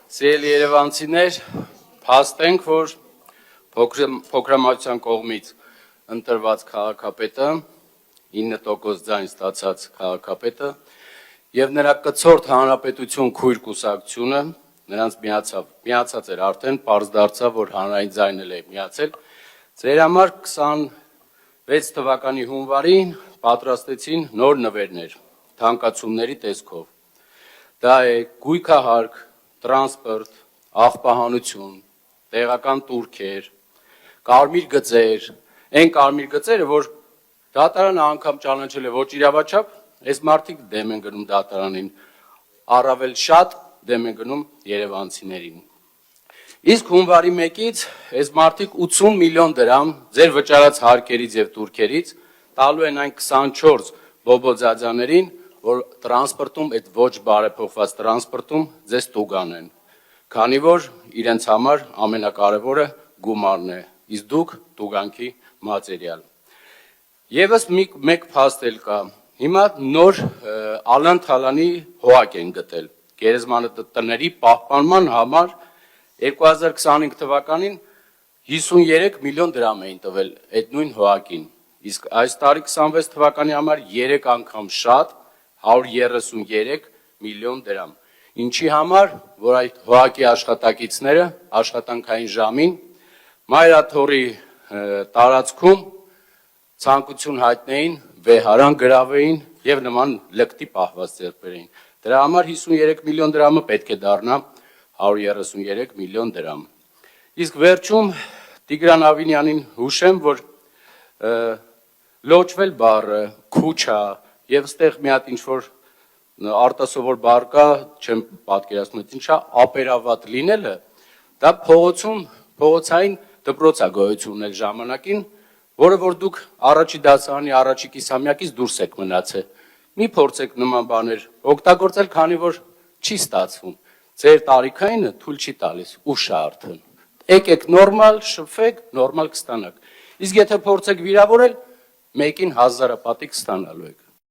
Սիրելի երևանցիներ, փաստենք, որ փոքրամասնության կողմից ընտրված քաղաքապետը, 9% ձայն ստացած քաղաքապետը եւ նրա կցորդ հանրապետություն քույր կուսակցությունը նրանց միացած էր արդեն, պարզ դարձավ, որ հանրային ձայնել է միացել, ձեր համար 26 թվականի հունվարին պատրաստեցին նոր նվերներ, թանկացումների տեսքով։ Դա է գույքահարկ, տրանսպորտ, աղբահանություն, տեղական տուրքեր, կարմիր գծեր, այն կարմիր գծերը, որ դատարանը անգամ ճանաչել է ոչ իրավաչափ, այս մարդիկ դեմ են գնում դատարանին, առավել շատ դեմ են գնում երևանցիներին։ Իսկ հունվարի 1-ից այս մարդիկ 80 միլիոն դրամ ձեր վճարած հարկերից եւ տուրքերից տալու են այն 24 բոբոձաձաներին, որ տրանսպորտում, այդ ոչ բարեփոխված տրանսպորտում ձեզ տուգանեն, քանի որ իրենց համար ամենակարևորը գումարն է, իսկ դուք տուգանքի մատերիալ։ Եվս մեկ փաստ էլ կա, հիմա նոր Ալան Թալանի հողակ են գտել, գերեզմանատների պահպանման համար 2025 թվականին 53 միլիոն դրամ էին տվել այդ նույն հողակին, իսկ այս տարի 26 թվականի համար 3 անգամ շատ 133 միլիոն դրամ, ինչի համար, որ այդ հողակի աշխատակիցները աշխատանքային ժամին Մայրաթորի տարածքում ցանկություն հայտնեին, վեհարան գրավեին եւ նման լկտի պահված ձեռք բերեին։ Դրա համար 53 միլիոն դրամը պետք է դառնա 133 միլիոն դրամ։ Իսկ վերջում Տիգրան Ավինյանին հուշեմ, որ լոճվել բառը, քուչա եւ ստեղ մի հատ ինչ-որ արտասովոր բառ կա, չեմ պատկերացնում ինչա, ապերավատ լինելը, դա փողոցային դպրոց է գոյություն ունել ժամանակին, որը որ դուք առաջի դասարանի առաջի կիսամյակից դուրս եք մնացել։ Մի փորձեք նման բաներ օգտագործել, քանի որ չի ստացվում։ Ձեր տարիքայինը թույլ չի տալիս, ուշ է արդեն։ Եկեք նորմալ, շփվեք, նորմալ կստանաք։ Իսկ եթե փորձեք վիրավորել, մեկին 1000 պատիկ ստանալու եք։